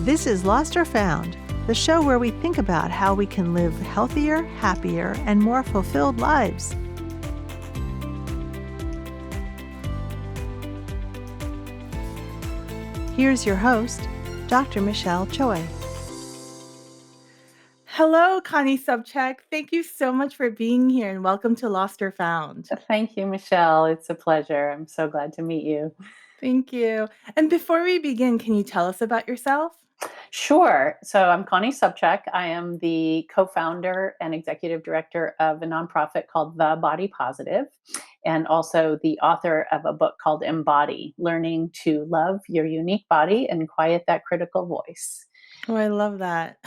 This is Lost or Found, the show where we think about how we can live healthier, happier, and more fulfilled lives. Here's your host, Dr. Michelle Choi. Hello, Connie Sobczak. Thank you so much for being here and welcome to Lost or Found. Thank you, Michelle. It's a pleasure. I'm so glad to meet you. Thank you. And before we begin, can you tell us about yourself? Sure. So I'm Connie Sobczak. I am the co-founder and executive director of a nonprofit called The Body Positive, and also the author of a book called Embody, Learning to Love Your Unique Body and Quiet That Critical Voice. Oh, I love that.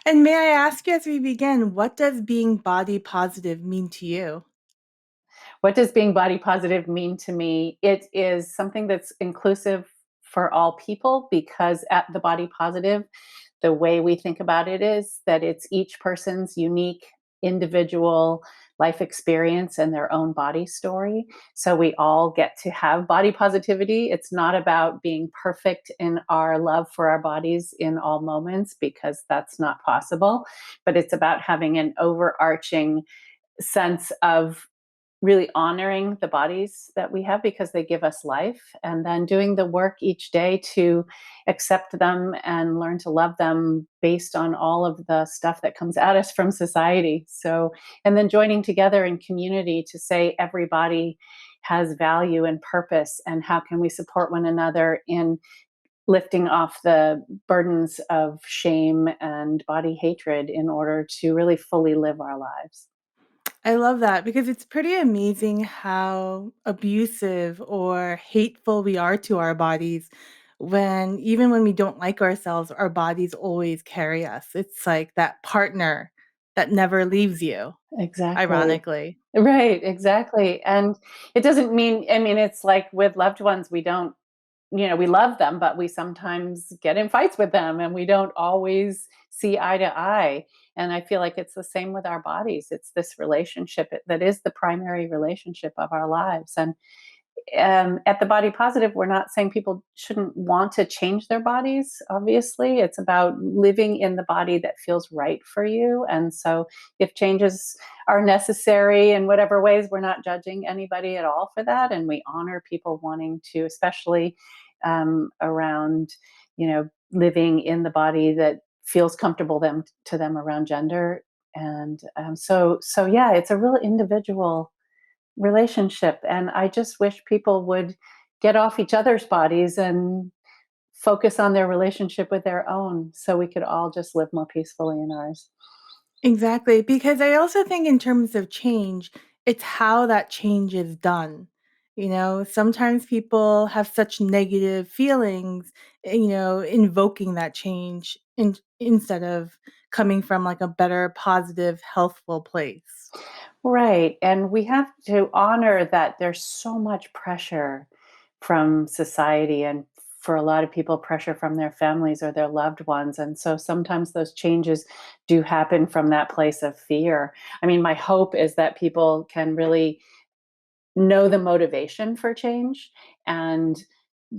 And may I ask you as we begin, what does being body positive mean to you? What does being body positive mean to me? It is something that's inclusive for all people, because at The Body Positive, the way we think about it is that it's each person's unique individual life experience and their own body story. So we all get to have body positivity. It's not about being perfect in our love for our bodies in all moments, because that's not possible, but it's about having an overarching sense of really honoring the bodies that we have because they give us life, and then doing the work each day to accept them and learn to love them based on all of the stuff that comes at us from society. So, and then joining together in community to say everybody has value and purpose, and how can we support one another in lifting off the burdens of shame and body hatred in order to really fully live our lives. I love that because it's pretty amazing how abusive or hateful we are to our bodies when even when we don't like ourselves, our bodies always carry us. It's like that partner that never leaves you, Exactly. ironically. Right, exactly. And it doesn't mean, I mean, it's like with loved ones, we don't, we love them, but we sometimes get in fights with them and we don't always see eye to eye. And I feel like it's the same with our bodies. It's this relationship that is the primary relationship of our lives. And at the Body Positive, we're not saying people shouldn't want to change their bodies. Obviously, it's about living in the body that feels right for you. And so if changes are necessary in whatever ways, we're not judging anybody at all for that. And we honor people wanting to, especially around, living in the body that feels comfortable to them around gender. And so yeah, it's a real individual relationship. And I just wish people would get off each other's bodies and focus on their relationship with their own, so we could all just live more peacefully in ours. Exactly, because I also think in terms of change, it's how that change is done. Sometimes people have such negative feelings, invoking that change instead of coming from like a better, positive, healthful place. Right. And we have to honor that there's so much pressure from society, and for a lot of people, pressure from their families or their loved ones. And so sometimes those changes do happen from that place of fear. I mean, my hope is that people can really know the motivation for change and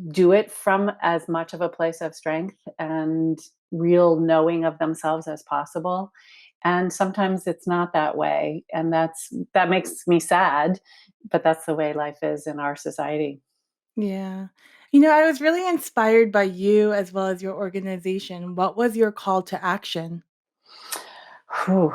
do it from as much of a place of strength and real knowing of themselves as possible. And sometimes it's not that way, and that makes me sad, but that's the way life is in our society. Yeah. I was really inspired by you as well as your organization. What was your call to action? Whew.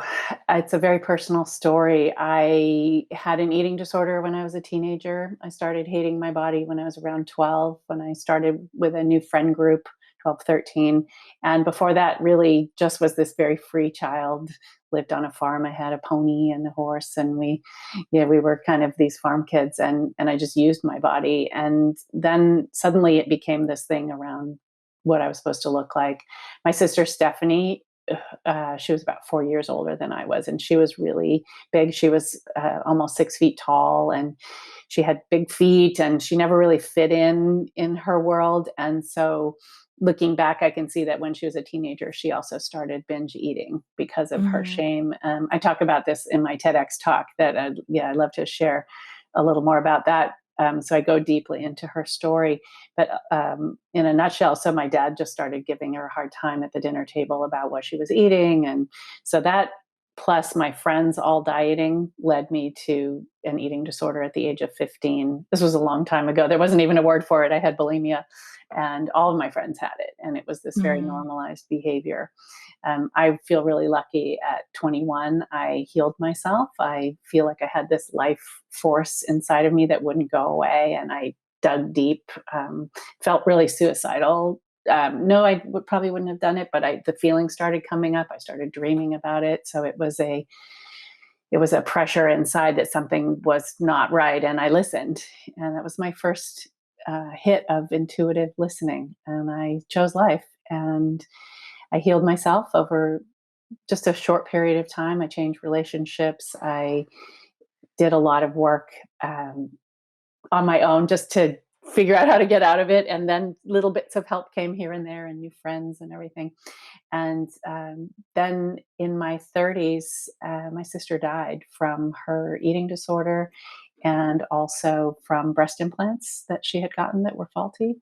It's a very personal story. I had an eating disorder when I was a teenager. I started hating my body when I was around 12, when I started with a new friend group, 12, 13. And before that, really just was this very free child. Lived on a farm. I had a pony and a horse, and we were kind of these farm kids, and I just used my body. And then suddenly it became this thing around what I was supposed to look like. My sister Stephanie, she was about 4 years older than I was, and she was really big. She was almost 6 feet tall, and she had big feet, and she never really fit in her world. And so, looking back, I can see that when she was a teenager, she also started binge eating because of her Mhm. shame. I talk about this in my TEDx talk. I'd love to share a little more about that. So I go deeply into her story. But in a nutshell, so my dad just started giving her a hard time at the dinner table about what she was eating. And so that, plus my friends all dieting, led me to an eating disorder at the age of 15. This was a long time ago. There wasn't even a word for it. I had bulimia, and all of my friends had it. And it was this very Mm. normalized behavior. I feel really lucky. At 21, I healed myself. I feel like I had this life force inside of me that wouldn't go away. And I dug deep, felt really suicidal. No, probably wouldn't have done it, but the feelings started coming up. I started dreaming about it. So it was a pressure inside that something was not right. And I listened. And that was my first hit of intuitive listening. And I chose life. And I healed myself over just a short period of time. I changed relationships. I did a lot of work on my own just to figure out how to get out of it. And then little bits of help came here and there, and new friends and everything. And then in my 30s, my sister died from her eating disorder, and also from breast implants that she had gotten that were faulty.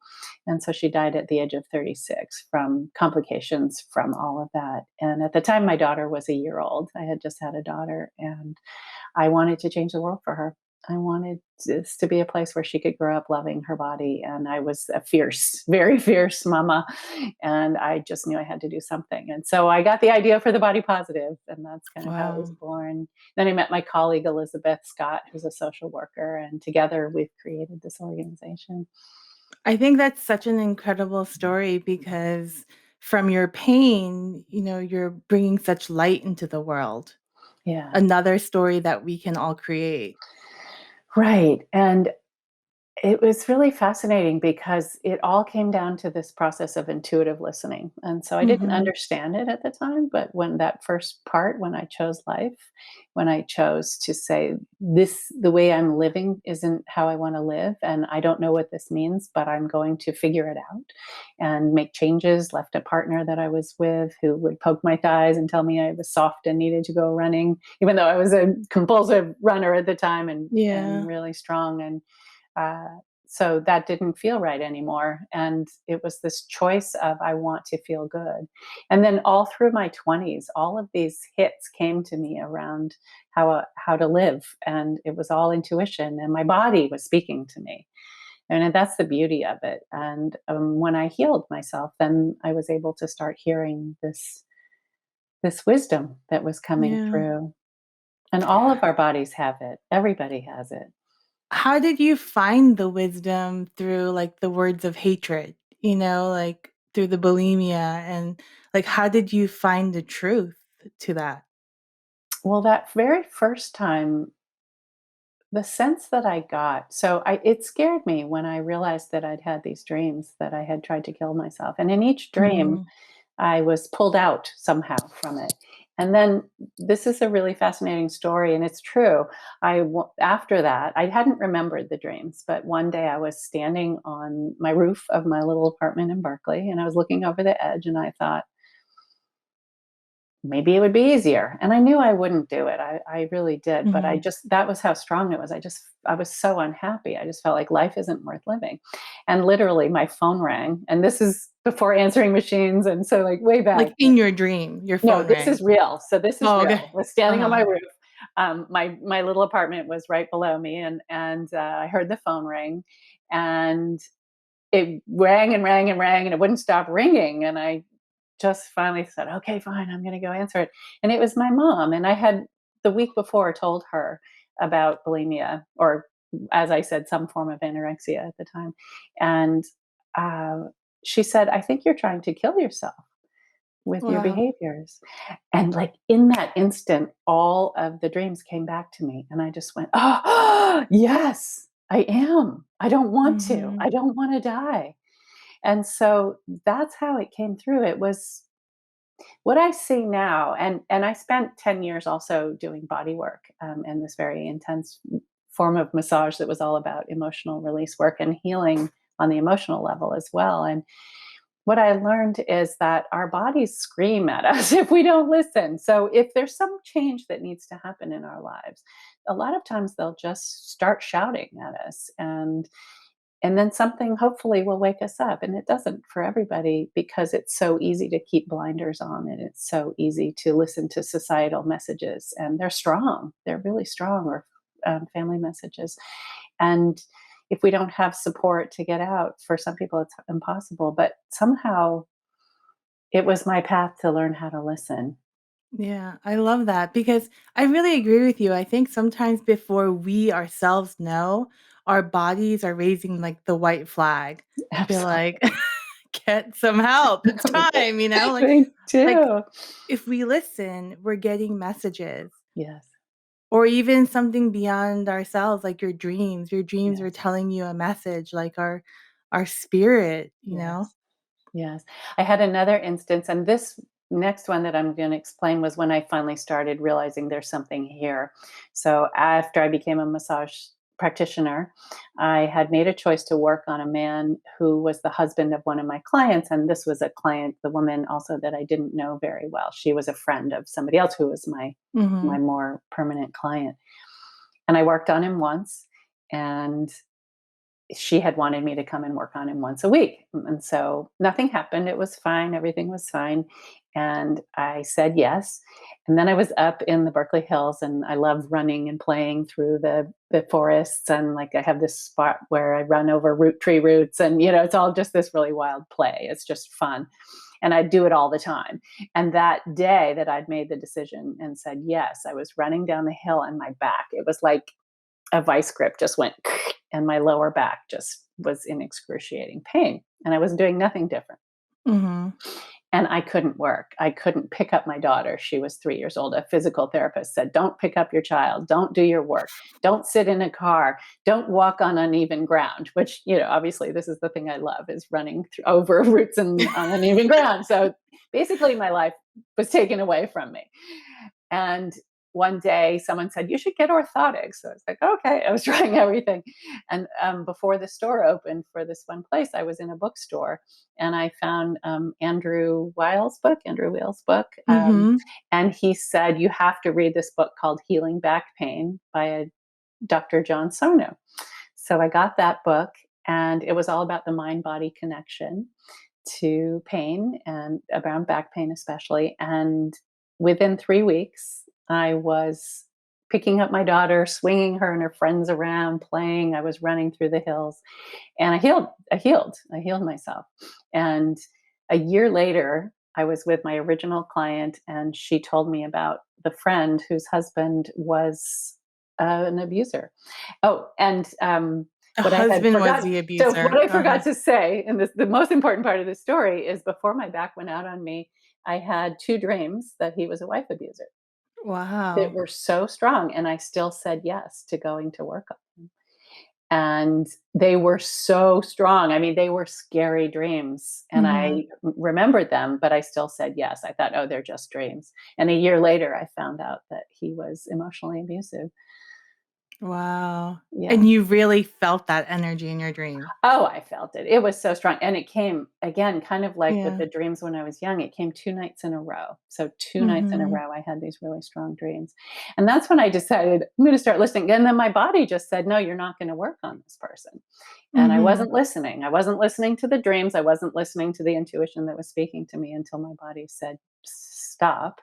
And so she died at the age of 36 from complications from all of that. And at the time, my daughter was a year old. I had just had a daughter, and I wanted to change the world for her. I wanted this to be a place where she could grow up loving her body. And I was a fierce, very fierce mama. And I just knew I had to do something. And so I got the idea for the body positive. And that's kind of how it was Wow. born. Then I met my colleague, Elizabeth Scott, who's a social worker. And together we've created this organization. I think that's such an incredible story because from your pain, you're bringing such light into the world. Yeah. Another story that we can all create. Right. And it was really fascinating because it all came down to this process of intuitive listening. And so I didn't Mhm. understand it at the time, but when that first part, when I chose life, when I chose to say, this, the way I'm living isn't how I want to live, and I don't know what this means, but I'm going to figure it out and make changes, left a partner that I was with who would poke my thighs and tell me I was soft and needed to go running, even though I was a compulsive runner at the time, and Yeah. really strong. And uh, so that didn't feel right anymore. And it was this choice of, I want to feel good. And then all through my 20s, all of these hits came to me around how to live. And it was all intuition, and my body was speaking to me. And that's the beauty of it. And when I healed myself, then I was able to start hearing this wisdom that was coming Yeah. through. And all of our bodies have it. Everybody has it. How did you find the wisdom through, like, the words of hatred? Like, through the bulimia, and, like, how did you find the truth to that? Well, that very first time, the sense that I got, it scared me when I realized that I'd had these dreams that I had tried to kill myself. And in each dream, Mhm. I was pulled out somehow from it. And then this is a really fascinating story, and it's true. After that, I hadn't remembered the dreams, but one day I was standing on my roof of my little apartment in Berkeley, and I was looking over the edge, and I thought, maybe it would be easier. And I knew I wouldn't do it. I really did. But Mhm. that was how strong it was. I was so unhappy. I just felt like life isn't worth living. And literally my phone rang. And this is before answering machines. And so, like, way back. Like, in your dream, your No, phone this rang. is real. So this is Oh, real. okay. I was standing on Uh-huh. my roof. My little apartment was right below me, and I heard the phone ring, and it rang and rang and rang, and it wouldn't stop ringing. And I just finally said, okay, fine, I'm going to go answer it. And it was my mom. And I had the week before told her about bulimia, or as I said, some form of anorexia at the time. And uh, she said, I think you're trying to kill yourself with your Wow. behaviors. And like in that instant, all of the dreams came back to me. And I just went, oh, yes, I am. I don't want to. Mhm. I don't want to die. And so that's how it came through. It was what I see now. And I spent 10 years also doing body work, and this very intense form of massage that was all about emotional release work and healing on the emotional level as well. And what I learned is that our bodies scream at us if we don't listen. So if there's some change that needs to happen in our lives, a lot of times they'll just start shouting at us, and then something hopefully will wake us up. And it doesn't for everybody, because it's so easy to keep blinders on, and it's so easy to listen to societal messages, and they're strong. They're really strong, or family messages. And if we don't have support to get out, for some people it's impossible. But somehow it was my path to learn how to listen. Yeah, I love that because I really agree with you. I think sometimes before we ourselves know, our bodies are raising like the white flag to be Absolutely. like, get some help. It's time, Me like too. if we listen, we're getting messages Yes. or even something beyond ourselves, like your dreams. Your dreams are Yes. telling you a message, like our spirit, you know? Yes. Yes. I had another instance, and this next one that I'm going to explain was when I finally started realizing there's something here. So, after I became a massage practitioner, I had made a choice to work on a man who was the husband of one of my clients. And this was a client, the woman also, that I didn't know very well. She was a friend of somebody else who was my Mhm. more permanent client. And I worked on him once. And she had wanted me to come and work on him once a week. And so nothing happened. It was fine. Everything was fine. And I said yes. And then I was up in the Berkeley Hills, and I love running and playing through the forests. And like I have this spot where I run over tree roots, and it's all just this really wild play. It's just fun. And I do it all the time. And that day that I'd made the decision and said yes, I was running down the hill, and my back, it was like a vice grip just went, and my lower back just was in excruciating pain. And I was doing nothing different. Mhm. And I couldn't work. I couldn't pick up my daughter. She was 3 years old. A physical therapist said, "Don't pick up your child. Don't do your work. Don't sit in a car. Don't walk on uneven ground," which, obviously, this is the thing I love, is running over roots and on uneven ground. So basically, my life was taken away from me. And one day someone said, "You should get orthotics." So I was like, okay, I was trying everything. And before the store opened for this one place, I was in a bookstore, and I found Andrew Weil's book. Mhm. And he said, "You have to read this book called Healing Back Pain by a Dr. John Sono." So I got that book, and it was all about the mind body connection to pain, and around back pain especially. And within 3 weeks, I was picking up my daughter, swinging her and her friends around, playing. I was running through the hills, and I healed myself. And a year later, I was with my original client, and she told me about the friend whose husband was an abuser. Oh, and The what I had husband was forgotten. the So what abuser. I Uh-huh. forgot to say, and the most important part of the story is, before my back went out on me, I had two dreams that he was a wife abuser that Wow. were so strong, and I still said yes to going to work on them. And they were so strong. I mean, they were scary dreams, and Mhm. I remembered them, but I still said yes. I thought, oh, they're just dreams. And a year later, I found out that he was emotionally abusive. Wow. Yeah. And you really felt that energy in your dream? Oh, I felt it. It was so strong, and it came, again, kind of like with Yeah. the dreams when I was young, it came 2 nights in a row. So 2 nights in a Mhm. row, I had these really strong dreams, and that's when I decided, I'm gonna start listening, and then my body just said, "No, you're not gonna work on this person." And I Mhm. wasn't listening. I wasn't listening to the dreams, I wasn't listening to the intuition that was speaking to me, until my body said, "Stop."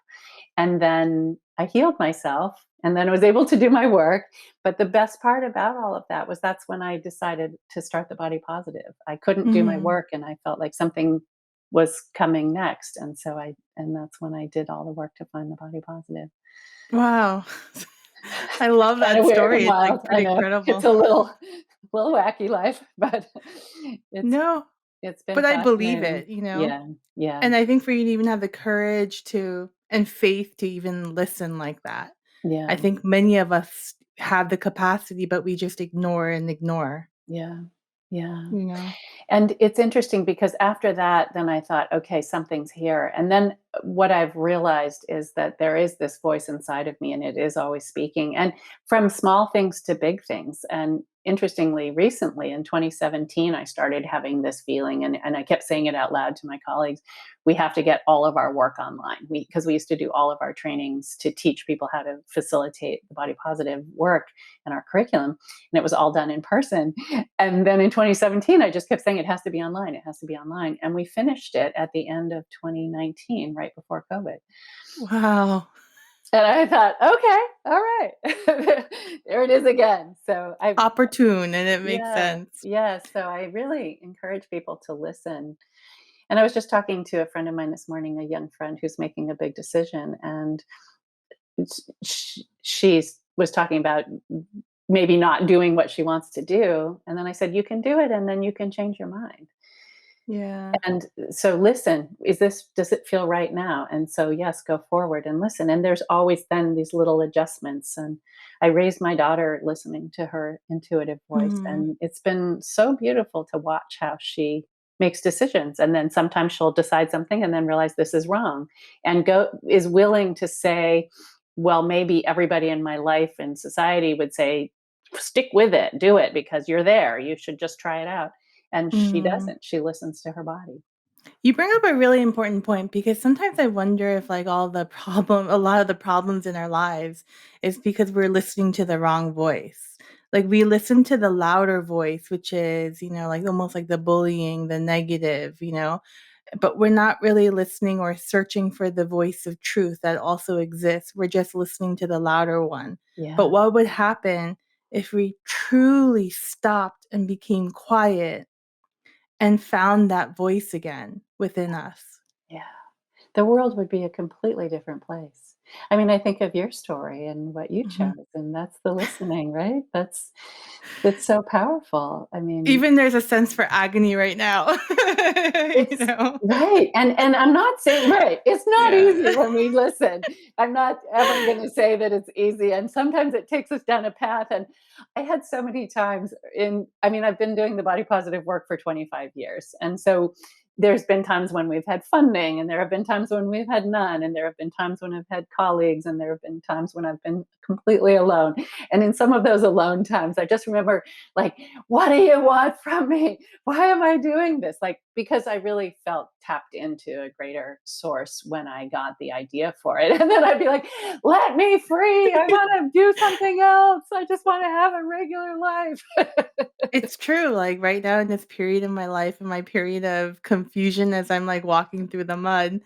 And then I healed myself, and then I was able to do my work. But the best part about all of that was, that's when I decided to start the body positive. I couldn't do my Mhm. work, and I felt like something was coming next. And that's when I did all the work to find the body positive. Wow. I love Kind of that weird and story. It's, like, wild. I pretty know. It's incredible. a little wacky life, but it's No, it's been but I believe fascinating. it. Yeah. Yeah. And I think for you to even have the courage to and faith to even listen like that. I Yeah. think many of us have the capacity, but we just ignore and ignore, Yeah. Yeah. you know? And it's interesting, because after that, then I thought, okay, something's here. And then what I've realized is that there is this voice inside of me, and it is always speaking, and from small things to big things. And interestingly, recently in 2017, I started having this feeling, and I kept saying it out loud to my colleagues. We have to get all of our work online. Because we used to do all of our trainings to teach people how to facilitate the body positive work in our curriculum, and it was all done in person. And then in 2017, I just kept saying it has to be online. It has to be online, and we finished it at the end of 2019, right before COVID. Wow. And I thought, okay, all right, there it is again. So I Opportune, and it makes yeah, sense. yeah. So I really encourage people to listen. And I was just talking to a friend of mine this morning, a young friend who's making a big decision, and she's was talking about maybe not doing what she wants to do. And then I said, you can do it, and then you can change your mind. Yeah. And so listen, does it feel right now? And so, yes, go forward and listen. And there's always then these little adjustments. And I raised my daughter listening to her intuitive voice. Mhm. And it's been so beautiful to watch how she makes decisions. And then sometimes she'll decide something and then realize this is wrong, and is willing to say, well, maybe everybody in my life and society would say, stick with it, do it because you're there. You should just try it out. And she Mhm. doesn't. She listens to her body. You bring up a really important point because sometimes I wonder if like a lot of the problems in our lives is because we're listening to the wrong voice. Like we listen to the louder voice, which is, like almost like the bullying, the negative, but we're not really listening or searching for the voice of truth that also exists. We're just listening to the louder one. But Yeah. what would happen if we truly stopped and became quiet and found that voice again within us? Yeah. The world would be a completely different place. I mean, I think of your story and what you Mhm. chose, and that's the listening, right? That's so powerful. I mean, Even there's a sense for agony right now. you it's know? right. And I'm not saying right. It's not easy Yeah. when we listen. I'm not ever going to say that it's easy. And sometimes it takes us down a path. And I had so many times I mean, I've been doing the body positive work for 25 years. And so there's been times when we've had funding, and there have been times when we've had none, and there have been times when I've had colleagues, and there have been times when I've been completely alone. And in some of those alone times, I just remember, like, what do you want from me? Why am I doing this? Like, because I really felt tapped into a greater source when I got the idea for it. And then I'd be like, let me free. I want to do something else. I just want to have a regular life. It's true, like, right now in this period of my life, in my period of confusion as I'm, like, walking through the mud,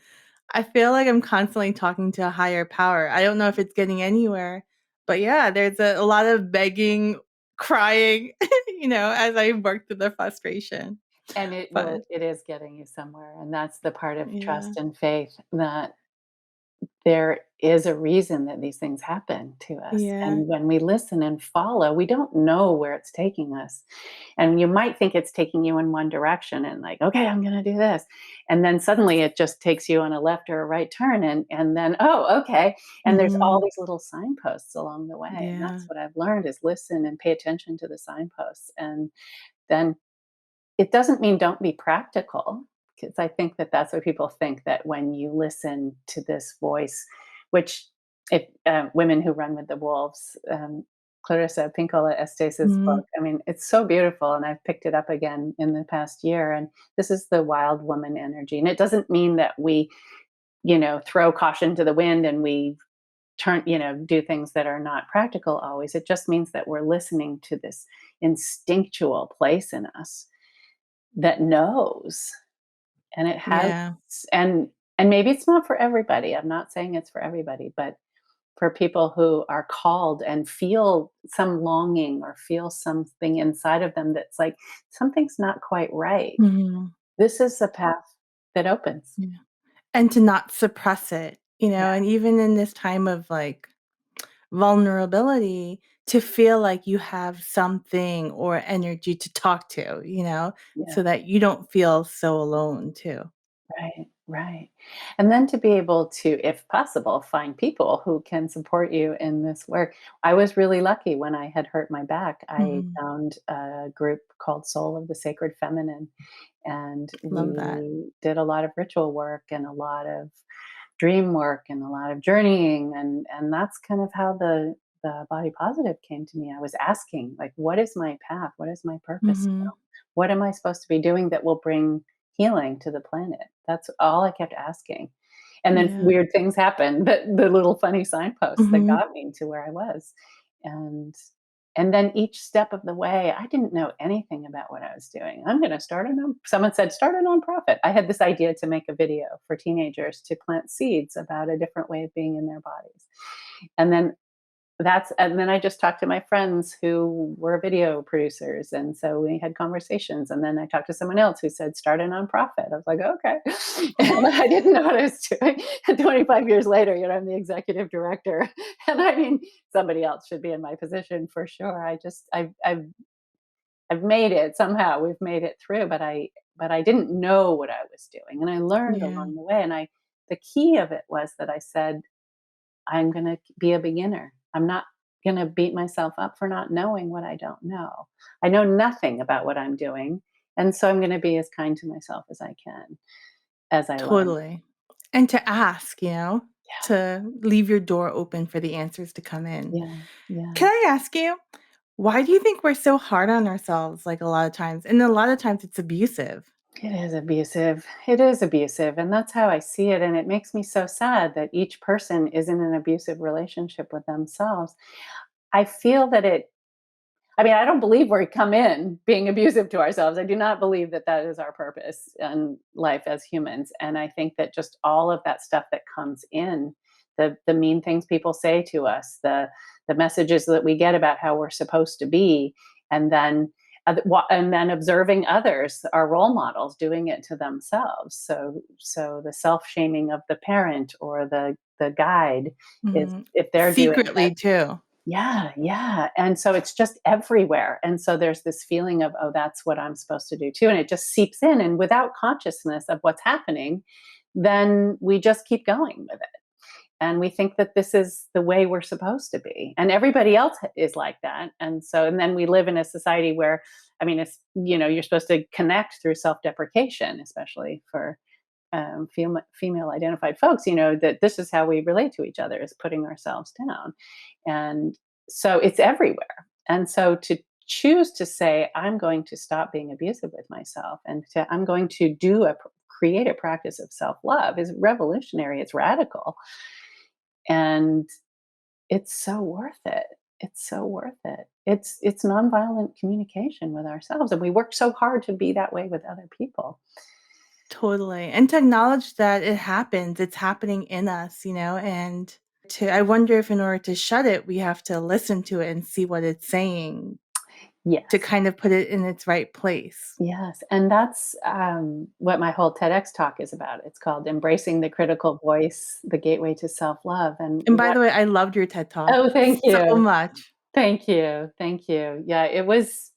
I feel like I'm constantly talking to a higher power. I don't know if it's getting anywhere, but yeah, there's a lot of begging, crying, as I work through the frustration. And But it is getting you somewhere. And that's the part of yeah, trust and faith, that there is a reason that these things happen to us. yeah. And when we listen and follow, we don't know where it's taking us. And you might think it's taking you in one direction and like, okay, I'm going to do this. And then suddenly it just takes you on a left or a right turn. And then, oh, okay. And there's all Mhm. these little signposts along the way. And Yeah. that's what I've learned is listen and pay attention to the signposts. And then it doesn't mean don't be practical, because I think that that's what people think, that when you listen to this voice, which if Women Who Run with the Wolves, Clarissa Pinkola Estace's Mhm. book, I mean, it's so beautiful, and I've picked it up again in the past year. And this is the wild woman energy, and it doesn't mean that we, throw caution to the wind and we do things that are not practical always. It just means that we're listening to this instinctual place in us that knows, and it has, Yeah. and maybe it's not for everybody. I'm not saying it's for everybody, but for people who are called and feel some longing or feel something inside of them that's like something's not quite right. Mhm. This is a path that opens. Yeah. And to not suppress it, Yeah, and even in this time of, like, vulnerability, to feel like you have something or energy to talk to, yeah. so that you don't feel so alone too. Right, right. And then to be able to, if possible, find people who can support you in this work. I was really lucky when I had hurt my back. I Mhm. found a group called Soul of the Sacred Feminine, and Love that. we did a lot of ritual work and a lot of dream work and a lot of journeying, and that's kind of how the body positive came to me, I was asking, like, what is my path? What is my purpose Mhm. now? What am I supposed to be doing that will bring healing to the planet? That's all I kept asking. And then Yeah. weird things happened, the little funny signposts that Mhm. got me to where I was. And and then each step of the way, I didn't know anything about what I was doing. I'm going to start a non someone said start a nonprofit. I had this idea to make a video for teenagers to plant seeds about a different way of being in their bodies. And then and then I just talked to my friends who were video producers. And so we had conversations. And then I talked to someone else who said, start a nonprofit. I was like, okay. And I didn't know what I was doing. And 25 years later, I'm the executive director. And I mean, somebody else should be in my position for sure. I've made it somehow. We've made it through, but I didn't know what I was doing. And I learned Yeah. along the way. And the key of it was that I said, I'm going to be a beginner. I'm not going to beat myself up for not knowing what I don't know. I know nothing about what I'm doing. And so I'm going to be as kind to myself as I can as I learn. Totally. And to ask, Yeah. to leave your door open for the answers to come in. Yeah. Yeah. Can I ask you, why do you think we're so hard on ourselves like a lot of times? And a lot of times it's abusive. It is abusive. It is abusive. And that's how I see it. And it makes me so sad that each person is in an abusive relationship with themselves. I feel that I mean, I don't believe we come in being abusive to ourselves. I do not believe that that is our purpose in life as humans. And I think that just all of that stuff that comes in, the mean things people say to us, the messages that we get about how we're supposed to be, and then and then observing others, our role models, doing it to themselves. So the self shaming of the parent or the guide is, Mhm. if they're doing that. Secretly too. Yeah, yeah. And so it's just everywhere. And so there's this feeling of, oh, that's what I'm supposed to do too. And it just seeps in. And without consciousness of what's happening, then we just keep going with it. And we think that this is the way we're supposed to be. And everybody else is like that. And then we live in a society where, I mean, you're supposed to connect through self deprecation, especially for female identified folks, that this is how we relate to each other, is putting ourselves down. And so it's everywhere. And so to choose to say, I'm going to stop being abusive with myself, and I'm going to create a practice of self-love, is revolutionary. It's radical. And it's so worth it. It's so worth it. It's nonviolent communication with ourselves. And we work so hard to be that way with other people. Totally. And to acknowledge that it happens, it's happening in us, and I wonder if in order to shut it, we have to listen to it and see what it's saying to Yes. kind of put it in its right place. Yes, and that's what my whole TEDx talk is about. It's called "Embracing the Critical Voice: The Gateway to Self-Love." And And by what? the way, I loved your TED Talk Oh, thank so you, much. thank you, thank you. Yeah, it was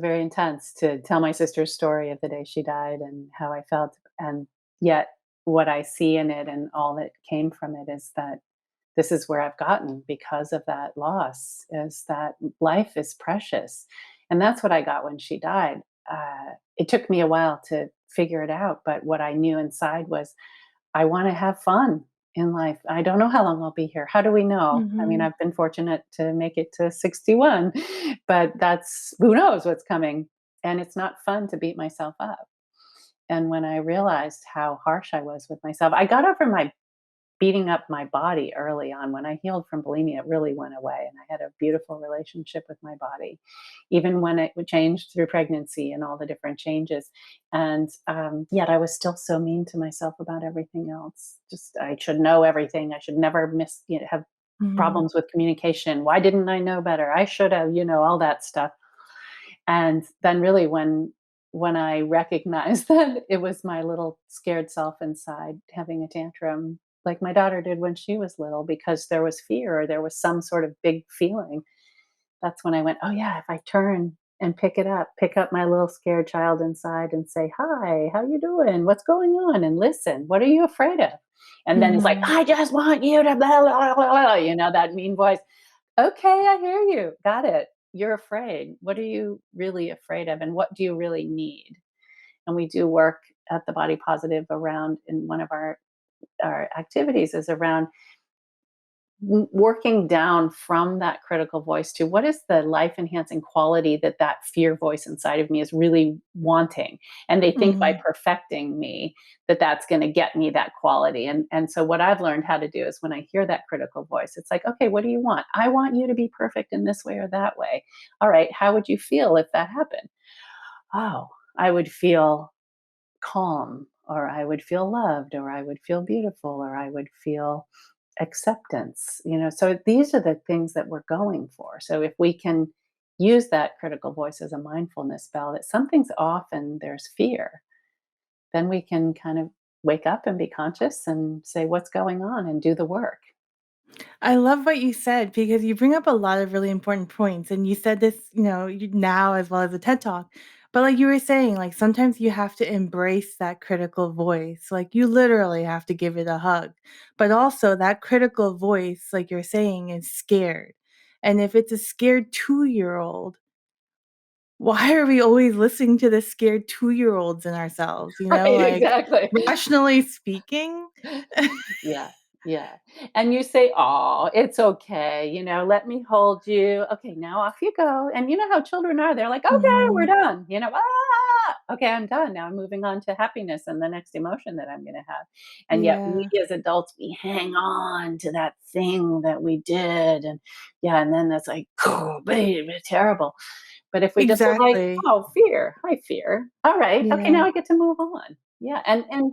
very intense to tell my sister's story of the day she died and how I felt, and yet what I see in it and all that came from it is that this is where I've gotten because of that loss, is that life is precious. And that's what I got when she died. It took me a while to figure it out, but what I knew inside was, I want to have fun in life. I don't know how long I'll be here. How do we know? I mean, Mhm. I've been fortunate to make it to 61, but who knows what's coming. And it's not fun to beat myself up. And when I realized how harsh I was with myself, I got over my beating up my body early on. When I healed from bulimia, it really went away. And I had a beautiful relationship with my body, even when it would change through pregnancy and all the different changes. And yet I was still so mean to myself about everything else. Just, I should know everything. I should never have Mhm. problems with communication. Why didn't I know better? I should have, all that stuff. And then really when I recognized that it was my little scared self inside having a tantrum, like my daughter did when she was little, because there was fear or there was some sort of big feeling, that's when I went, oh yeah, if I turn and pick up my little scared child inside and say, hi, how you doing? What's going on? And listen, what are you afraid of? And then it's like, Mhm. I just want you to blah, blah, blah, blah, that mean voice. Okay, I hear you. Got it. You're afraid. What are you really afraid of? And what do you really need? And we do work at the Body Positive around, in one of our activities is around working down from that critical voice to what is the life enhancing quality that that fear voice inside of me is really wanting, and they think by Mhm. perfecting me that that's going to get me that quality. And so what I've learned how to do is when I hear that critical voice, it's like, okay, what do you want? I want you to be perfect in this way or that way. All right, how would you feel if that happened? Oh, I would feel calm, or I would feel loved, or I would feel beautiful, or I would feel acceptance. So these are the things that we're going for. So if we can use that critical voice as a mindfulness bell, that something's off and there's fear, then we can kind of wake up and be conscious and say what's going on and do the work. I love what you said because you bring up a lot of really important points. And you said this, now as well as a TED Talk. But like you were saying, like sometimes you have to embrace that critical voice. Like you literally have to give it a hug. But also, that critical voice, like you're saying, is scared. And if it's a scared 2-year-old, why are we always listening to the scared 2-year-olds in ourselves? Right, Like exactly. rationally speaking. Yeah, yeah. And you say, "Oh, it's okay, let me hold you. Okay, now off you go." And you know how children are. They're like, "Okay, we're Mhm. done." "Ah, okay, I'm done. Now I'm moving on to happiness and the next emotion that I'm gonna have." And yet we Yeah, as adults, we hang on to that thing that we did. And yeah, and then that's like, oh, baby, terrible. But if we just are like, exactly. "Oh, fear. Hi, fear. All right. Okay, Yeah. now I get to move on." Yeah, and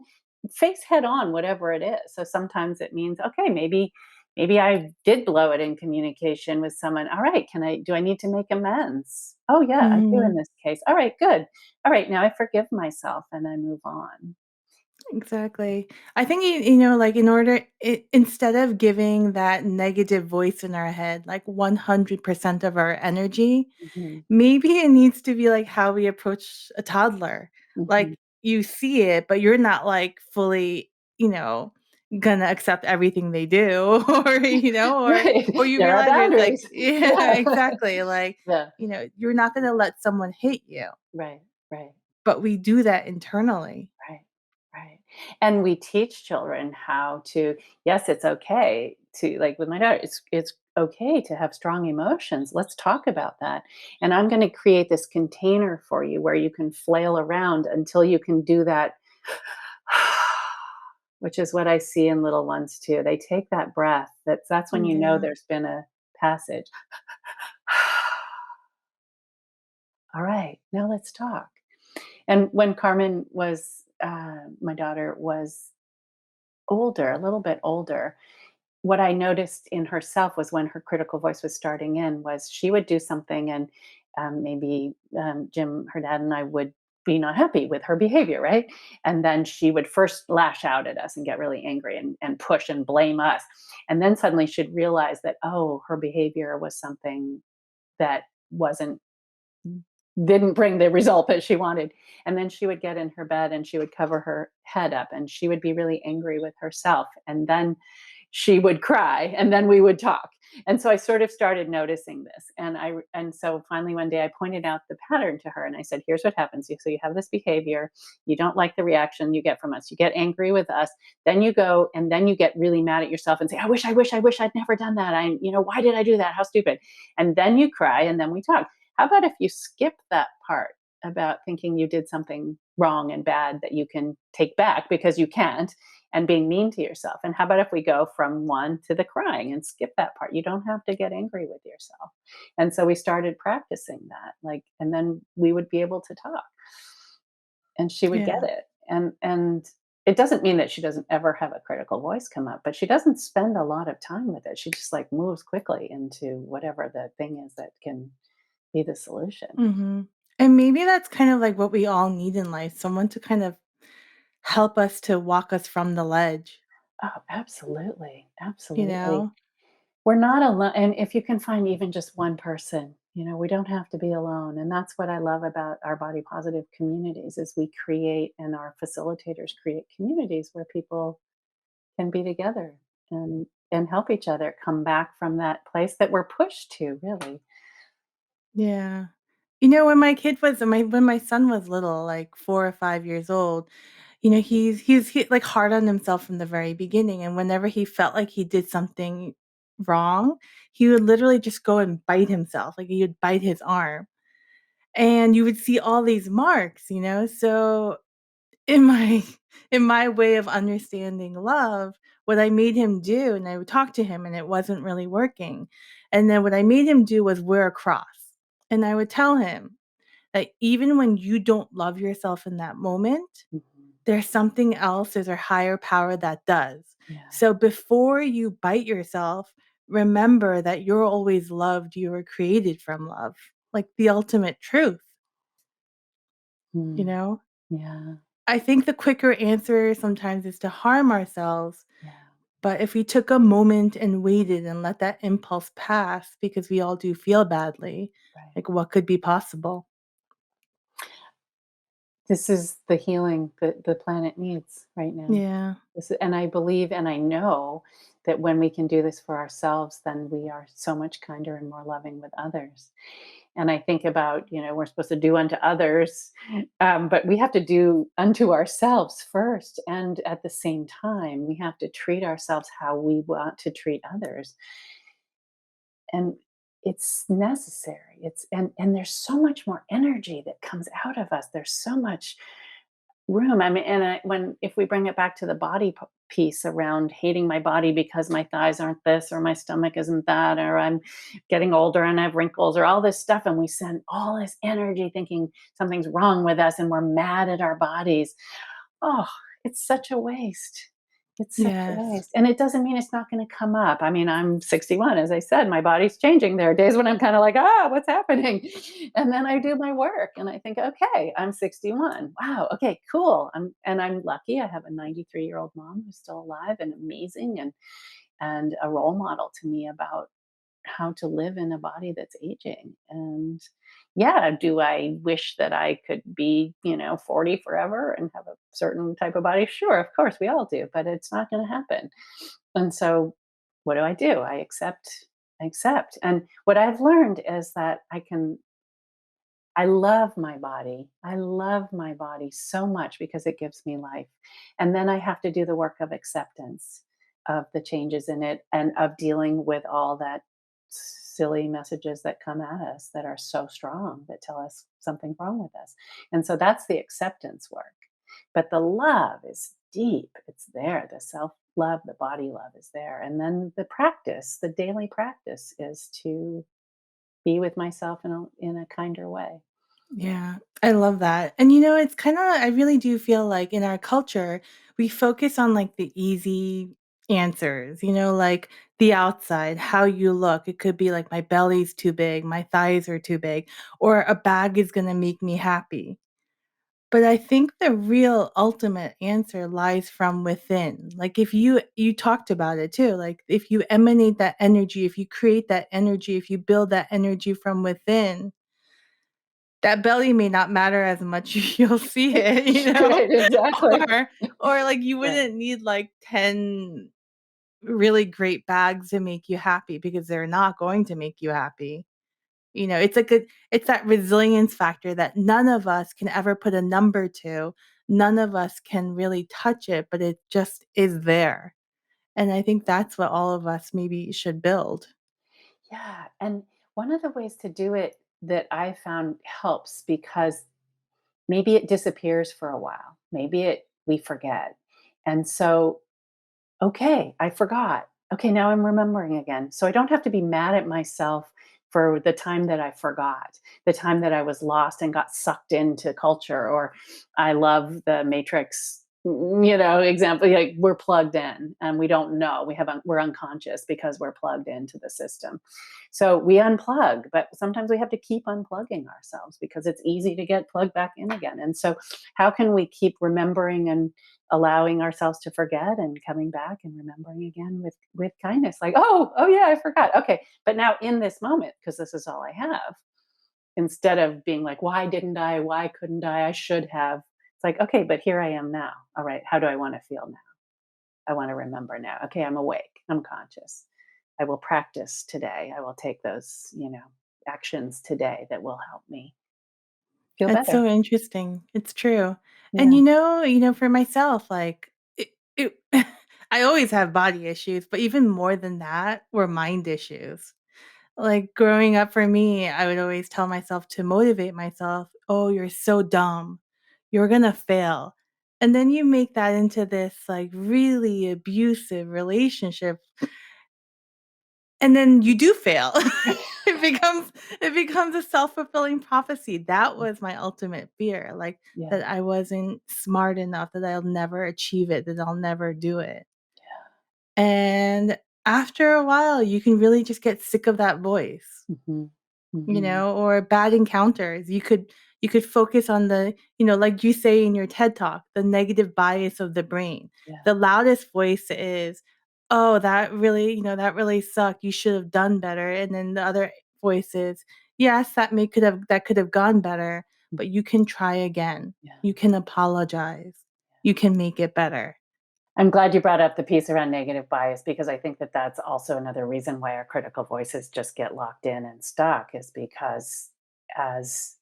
face head on whatever it is. So sometimes it means, okay, maybe I did blow it in communication with someone. All right, do I need to make amends? Oh yeah, I do in Mhm. this case. All right, good. All right, now I forgive myself and I move on. Exactly. I think like in order instead of giving that negative voice in our head like 100% of our energy, Mhm, maybe it needs to be like how we approach a toddler. mhm. Like you see it, but you're not like fully, you know, gonna accept everything they do or Right. or you There are realize it's like boundaries. yeah, Yeah. exactly. Like, Yeah. you're not gonna let someone hit you, Right. Right. but we do that internally. Right, right. And we teach children how to, yes, it's okay to, like with my daughter, it's okay to have strong emotions. Let's talk about that. And I'm going to create this container for you where you can flail around until you can do that, which is what I see in little ones too. They take that breath. That's when you know Yeah. there's been a passage. All right, now let's talk. And when Carmen was, my daughter was older, a little bit older, what I noticed in herself was when her critical voice was starting in was she would do something, and maybe Jim, her dad, and I would be not happy with her behavior, right? And then she would first lash out at us and get really angry and push and blame us. And then suddenly she'd realize that, oh, her behavior was something that wasn't didn't bring the result that she wanted. And then she would get in her bed and she would cover her head up and she would be really angry with herself. And then she would cry and then we would talk. And so I sort of started noticing this. And so finally one day I pointed out the pattern to her and I said, here's what happens. So you have this behavior, you don't like the reaction you get from us. You get angry with us, then you go and then you get really mad at yourself and say, I wish I'd never done that. Why did I do that? How stupid. And then you cry and then we talk. How about if you skip that part about thinking you did something wrong and bad that you can take back because you can't, and being mean to yourself? And how about if we go from one to the crying and skip that part? You don't have to get angry with yourself. And so we started practicing that, like, and then we would be able to talk and she would get Yeah. it. And it doesn't mean that she doesn't ever have a critical voice come up, but she doesn't spend a lot of time with it. She just like moves quickly into whatever the thing is that can be the solution. Mhm. And maybe that's kind of like what we all need in life, someone to kind of help us to walk us from the ledge, Oh, absolutely. you Absolutely. know? We're not alone. And if you can find even just one person, we don't have to be alone. And that's what I love about our body positive communities is we create and our facilitators create communities where people can be together and help each other come back from that place that we're pushed to, really. Yeah. When my son was little, like 4 or 5 years old, he's like hard on himself from the very beginning, and whenever he felt like he did something wrong, he would literally just go and bite himself. Like he would bite his arm. And you would see all these marks, you know? So in my in my way of understanding love, what I made him do, and I would talk to him and it wasn't really working. And then what I made him do was wear a cross. And I would tell him that even when you don't love yourself in that moment, Mhm. there's something else, there's a higher power that does. Yeah. So before you bite yourself, remember that you're always loved, you were created from love. Like the ultimate truth, you Mm. know? Yeah. I think the quicker answer sometimes is to harm ourselves, Yeah. but if we took a moment and waited and let that impulse pass, because we all do feel badly, Right. like what could be possible? This is the healing that the planet needs right now. Yeah. And I believe and I know that when we can do this for ourselves, then we are so much kinder and more loving with others. And I think about, we're supposed to do unto others, but we have to do unto ourselves first. And at the same time, we have to treat ourselves how we want to treat others. And it's necessary. And there's so much more energy that comes out of us. There's so much room. I mean, and when if we bring it back to the body piece around hating my body because my thighs aren't this or my stomach isn't that or I'm getting older and I have wrinkles or all this stuff, and we send all this energy thinking something's wrong with us and we're mad at our bodies. Oh, it's such a waste. It's such a Yes. waste. And it doesn't mean it's not going to come up. I mean, I'm 61, as I said, my body's changing. There are days when I'm kind of like, what's happening? And then I do my work and I think, okay, I'm 61. Wow, okay, cool. I'm lucky. I have a 93-year-old mom who's still alive and amazing and a role model to me about how to live in a body that's aging. And yeah, do I wish that I could be, 40 forever and have a certain type of body? Sure, of course, we all do, but it's not going to happen. And so what do? I accept. I accept. And what I've learned is that I love my body. I love my body so much because it gives me life. And then I have to do the work of acceptance of the changes in it and of dealing with all that silly messages that come at us that are so strong that tell us something wrong with us. And so that's the acceptance work. But the love is deep. It's there. The self love, the body love is there. And then the practice, the daily practice is to be with myself in a kinder way. Yeah, I love that. And it's kind of, I really do feel like in our culture, we focus on like the easy answers, like the outside, how you look. It could be like my belly's too big, my thighs are too big, or a bag is going to make me happy. But I think the real ultimate answer lies from within. Like if you talked about it too, like if you emanate that energy, if you create that energy, if you build that energy from within, that belly may not matter as much. You'll see it, Right, exactly. or like you Right. wouldn't need like 10 really great bags to make you happy because they're not going to make you happy. It's that resilience factor that none of us can ever put a number to. None of us can really touch it, but it just is there. And I think that's what all of us maybe should build. Yeah. And one of the ways to do it that I found helps because maybe it disappears for a while. Maybe we forget. And so, okay, I forgot. Okay, now I'm remembering again. So I don't have to be mad at myself for the time that I forgot, the time that I was lost and got sucked into culture. Or I love the Matrix, example. Like we're plugged in and we don't know. We're unconscious because we're plugged into the system. So we unplug, but sometimes we have to keep unplugging ourselves because it's easy to get plugged back in again. And so, how can we keep remembering and allowing ourselves to forget and coming back and remembering again with kindness, like, oh yeah, I forgot, okay, but now in this moment, because this is all I have, instead of being like, why couldn't I should have. It's like, okay, but here I am now. All right, how do I want to feel now? I want to remember now. Okay, I'm awake, I'm conscious. I will practice today. I will take those actions today that will help me feel It's better. so interesting. It's true. And Yeah. for myself, like it I always have body issues, but even more than that were mind issues. Like growing up for me, I would always tell myself to motivate myself, "Oh, you're so dumb. You're gonna fail." And then you make that into this like really abusive relationship, and then you do fail. it becomes it becomes a self-fulfilling prophecy. That was my ultimate fear, like Yeah. that I wasn't smart enough, that I'll never achieve it, that I'll never do it. And after a while, you can really just get sick of that voice, Mhm. Mhm. or bad encounters. You could focus on the, like you say in your TED talk, the negative bias of the brain. Yeah. The loudest voice is, "Oh, that really sucked. You should have done better." And then the other voice is, "Yes, that could have gone better, but you can try again. Yeah. You can apologize. You can make it better." I'm glad you brought up the piece around negative bias because I think that that's also another reason why our critical voices just get locked in and stuck is because as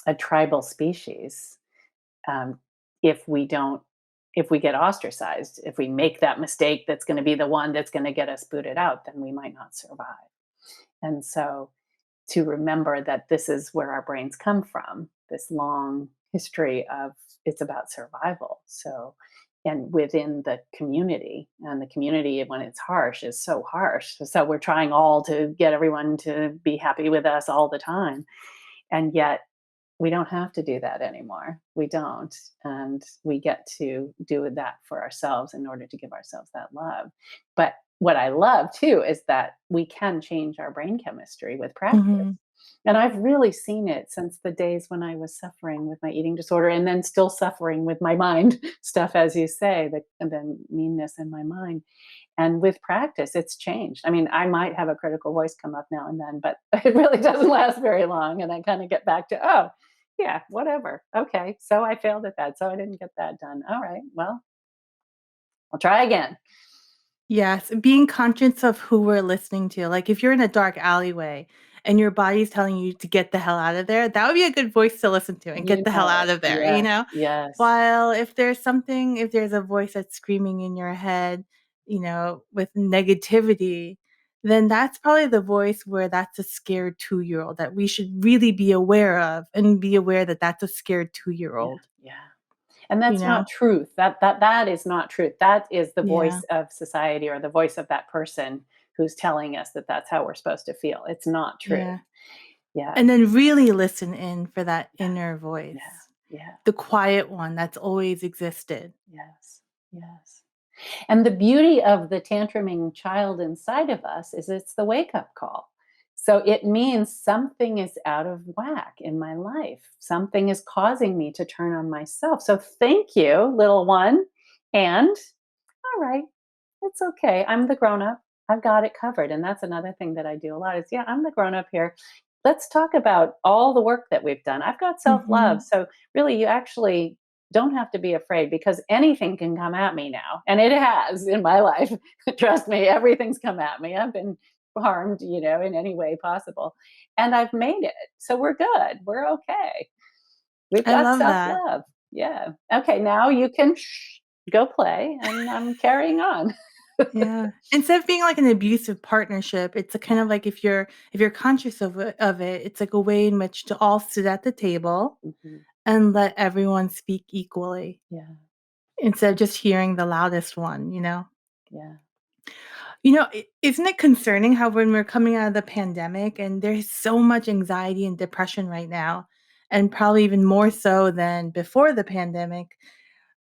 a tribal species, um, if we don't, if we get ostracized, if we make that mistake that's going to be the one that's going to get us booted out, then we might not survive. And so to remember that this is where our brains come from, this long history of it's about survival. So, and within the community, and the community, when it's harsh, is so harsh. So, we're trying all to get everyone to be happy with us all the time. And yet, we don't have to do that anymore. We don't. And we get to do that for ourselves in order to give ourselves that love. But what I love too is that we can change our brain chemistry with practice. Mhm. And I've really seen it since the days when I was suffering with my eating disorder and then still suffering with my mind stuff, as you say, the meanness in my mind. And with practice, it's changed. I mean, I might have a critical voice come up now and then, but it really doesn't last very long. And I kind of get back to, oh, yeah, whatever. Okay. So I failed at that. So I didn't get that done. All right. Well, I'll try again. Yes, being conscious of who we're listening to. Like if you're in a dark alleyway and your body's telling you to get the hell out of there, that would be a good voice to listen to and You get the hell know out it. of there, you Yes. know? Yes. While if there's a voice that's screaming in your head, with negativity, then that's probably the voice where that's a scared 2-year-old that we should really be aware of and be aware that that's a scared Yeah. 2-year-old, Yeah. And you that's know? not truth. That is not truth. That is the Yeah. voice of society or the voice of that person who's telling us that that's how we're supposed to feel. It's not truth. Yeah. Yeah. And then really listen in for that inner Yeah. voice. Yeah. The quiet one that's always existed. Yes. Yes. And the beauty of the tantruming child inside of us is it's the wake up call. So it means something is out of whack in my life. Something is causing me to turn on myself. So thank you, little one. And all right, it's okay. I'm the grown up. I've got it covered. And that's another thing that I do a lot is, yeah, I'm the grown up here. Let's talk about all the work that we've done. I've got self love. Mhm. So, really, you actually don't have to be afraid because anything can come at me now. And it has in my life. Trust me, everything's come at me. I've been harmed, in any way possible. And I've made it. So, we're good. We're okay. We've I got love self that. love. Yeah. Okay. Now you can go play. And I'm carrying on. Yeah. Instead of being like an abusive partnership, it's a kind of like if you're conscious of it, it's like a way in which to all sit at the table Mhm. and let everyone speak equally Yeah. instead of just hearing the loudest one. Yeah. Isn't it concerning how when we're coming out of the pandemic and there's so much anxiety and depression right now, and probably even more so than before the pandemic,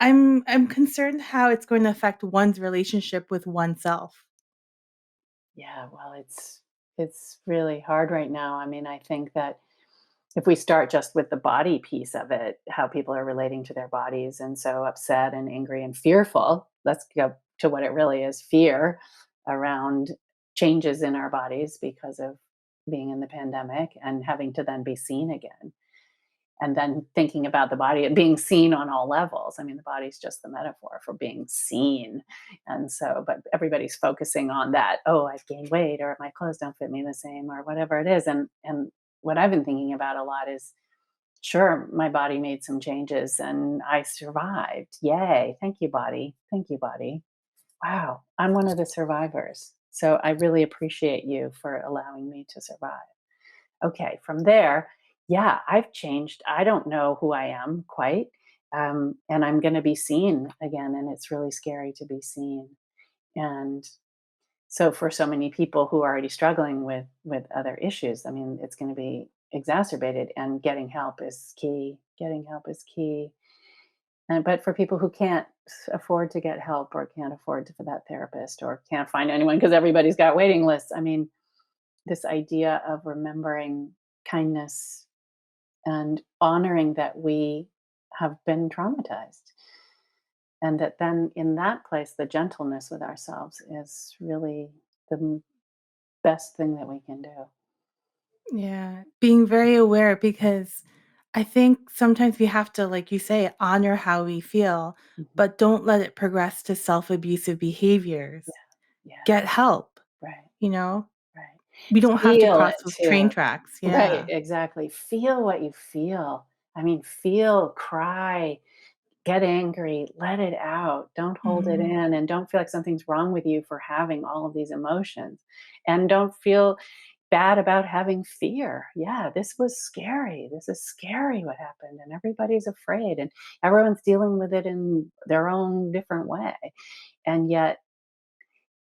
I'm concerned how it's going to affect one's relationship with oneself. Yeah. Well, it's really hard right now. I mean, I think that if we start just with the body piece of it, how people are relating to their bodies and so upset and angry and fearful, let's go to what it really is fear around changes in our bodies because of being in the pandemic and having to then be seen again. And then thinking about the body and being seen on all levels. I mean, the body's just the metaphor for being seen. And so, but everybody's focusing on that. Oh, I've gained weight, or my clothes don't fit me the same, or whatever it is. And what I've been thinking about a lot is, sure, my body made some changes and I survived. Yay! Thank you, body. Thank you, body. wow, I'm one of the survivors. So I really appreciate you for allowing me to survive. Okay, from there, yeah, I've changed. I don't know who I am quite. And I'm going to be seen again. And it's really scary to be seen. And so for so many people who are already struggling with other issues, I mean, it's going to be exacerbated, and getting help is key. Getting help is key. And but for people who can't afford to get help, or can't afford for that therapist, or can't find anyone because everybody's got waiting lists, I mean, this idea of remembering kindness and honoring that we have been traumatized, and that then in that place the gentleness with ourselves is really the best thing that we can do. Yeah, being very aware because I think sometimes we have to, like you say, honor how we feel, Mhm. but don't let it progress to self-abusive behaviors. Yeah, yeah, Get help, right, you know? right. We don't have to Feel cross it those train too. tracks. Right, Yeah. exactly. Feel what you feel. I mean, feel, cry, get angry, let it out. Don't hold it Mhm. in, and don't feel like something's wrong with you for having all of these emotions. And don't feel bad about having fear. Yeah, this was scary. This is scary what happened, and everybody's afraid, and everyone's dealing with it in their own different way. And yet,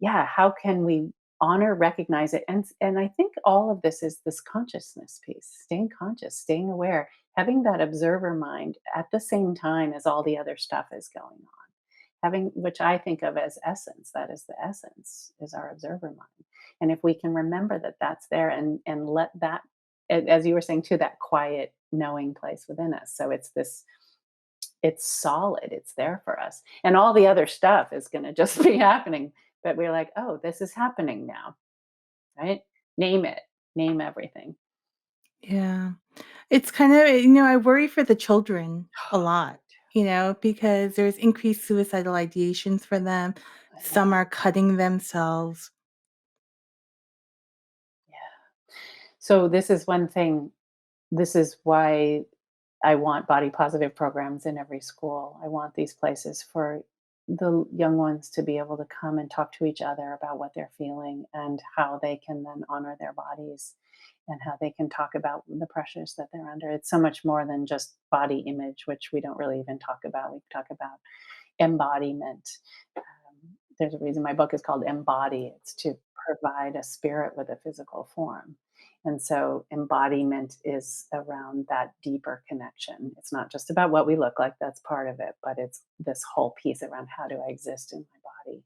yeah, how can we honor, recognize it? And I think all of this is this consciousness piece, staying conscious, staying aware, having that observer mind at the same time as all the other stuff is going on. Having, which I think of as essence, that is the essence, is our observer mind. And if we can remember that that's there, and let that, as you were saying too, that quiet knowing place within us. So it's this, it's solid, it's there for us. And all the other stuff is going to just be happening. But we're like, oh, this is happening now, right? Name it, name everything. Yeah. It's kind of, I worry for the children a lot, because there's increased suicidal ideations for them. I know. Some are cutting themselves. Yeah. So this is one thing. This is why I want body positive programs in every school. I want these places for the young ones to be able to come and talk to each other about what they're feeling, and how they can then honor their bodies, and how they can talk about the pressures that they're under. It's so much more than just body image, which we don't really even talk about. We talk about embodiment. There's a reason my book is called Embody. It's to provide a spirit with a physical form. And so embodiment is around that deeper connection. It's not just about what we look like, that's part of it, but it's this whole piece around how do I exist in my body.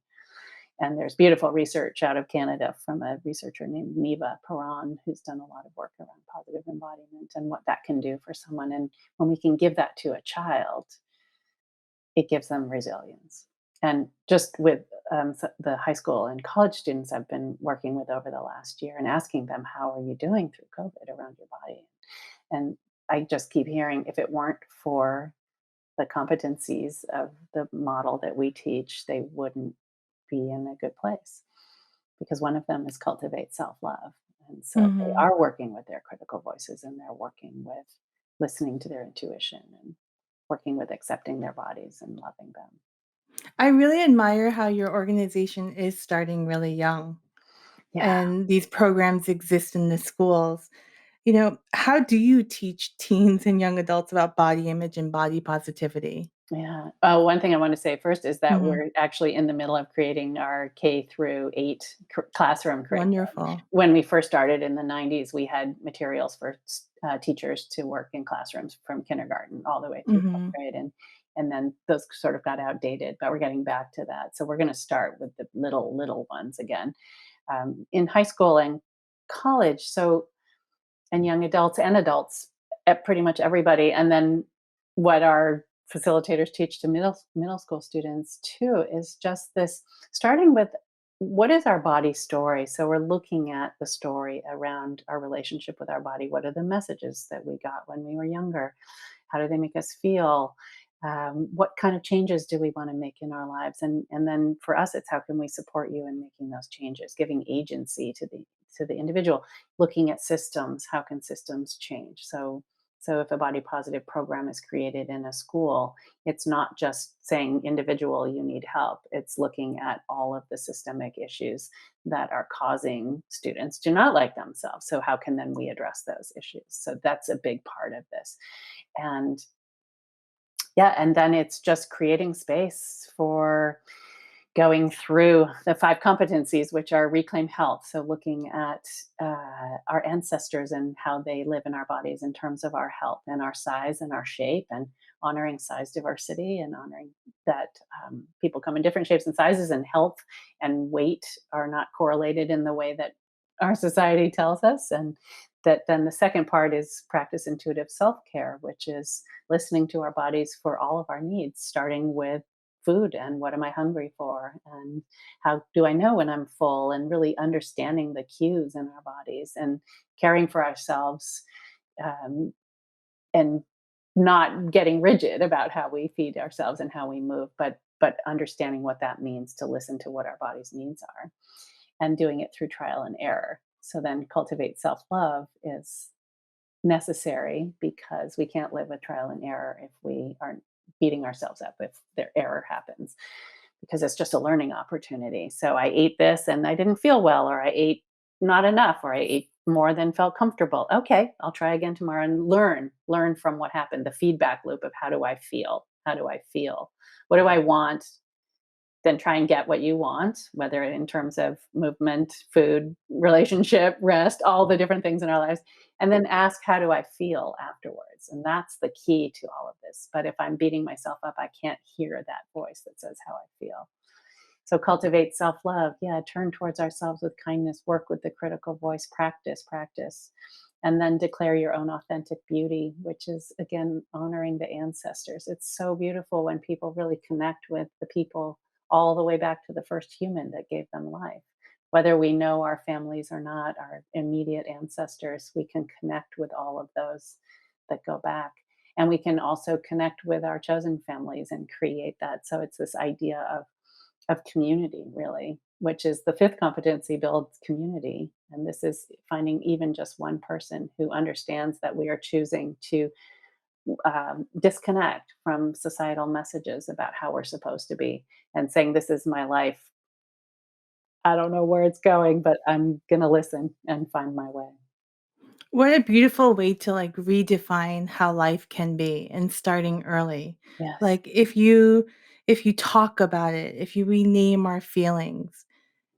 And there's beautiful research out of Canada from a researcher named Neva Perron, who's done a lot of work around positive embodiment and what that can do for someone. And when we can give that to a child, it gives them resilience. And just with the high school and college students I've been working with over the last year, and asking them, how are you doing through COVID around your body? And I just keep hearing, if it weren't for the competencies of the model that we teach, they wouldn't be in a good place. Because one of them is cultivate self love. And so they Mhm. are working with their critical voices, and they're working with listening to their intuition, and working with accepting their bodies and loving them. I really admire how your organization is starting really young Yeah, and these programs exist in the schools. How do you teach teens and young adults about body image and body positivity? yeah. One thing I want to say first is that Mhm. we're actually in the middle of creating our K through 8 classroom curriculum. Wonderful. When we first started in the 90s, we had materials for teachers to work in classrooms from kindergarten all the way through 12th Mhm. grade. And then those sort of got outdated, but we're getting back to that. So we're going to start with the little ones again, in high school and college. So, and young adults and adults, pretty much everybody. And then what our facilitators teach to middle school students too is just this, starting with, what is our body story? So we're looking at the story around our relationship with our body. What are the messages that we got when we were younger? How do they make us feel? What kind of changes do we want to make in our lives? And then for us, it's how can we support you in making those changes, giving agency to the individual. Looking at systems, how can systems change? So So if a body positive program is created in a school, it's not just saying individual, you need help. It's looking at all of the systemic issues that are causing students to not like themselves. So how can then we address those issues? So that's a big part of this. And yeah, and then it's just creating space for going through the 5 competencies, which are reclaim health. So looking at our ancestors and how they live in our bodies in terms of our health and our size and our shape, and honoring size diversity and honoring that people come in different shapes and sizes, and health and weight are not correlated in the way that our society tells us. And that then the second part is practice intuitive self-care, which is listening to our bodies for all of our needs, starting with food and what am I hungry for, and how do I know when I'm full, and really understanding the cues in our bodies and caring for ourselves, um, and not getting rigid about how we feed ourselves and how we move, but understanding what that means to listen to what our body's needs are, and doing it through trial and error. So then cultivate self-love is necessary, because we can't live with trial and error if we aren't beating ourselves up if their error happens, because it's just a learning opportunity. So I ate this and I didn't feel well, or I ate not enough, or I ate more than felt comfortable. Okay, I'll try again tomorrow and learn from what happened, the feedback loop of how do I feel? How do I feel? What do I want? Then try and get what you want, whether in terms of movement, food, relationship, rest, all the different things in our lives. And then ask, how do I feel afterwards? And that's the key to all of this. But if I'm beating myself up, I can't hear that voice that says how I feel. So cultivate self love. Yeah, turn towards ourselves with kindness, work with the critical voice, practice, practice. And then declare your own authentic beauty, which is, again, honoring the ancestors. It's so beautiful when people really connect with the people all the way back to the first human that gave them life. Whether we know our families or not, our immediate ancestors, we can connect with all of those that go back. And we can also connect with our chosen families and create that. So it's this idea of community, really, which is the 5th competency, builds community. And this is finding even just one person who understands that we are choosing to disconnect from societal messages about how we're supposed to be, and saying, this is my life. I don't know where it's going, but I'm going to listen and find my way. What a beautiful way to like redefine how life can be and starting early. Yes. Like if you talk about it, if you rename our feelings,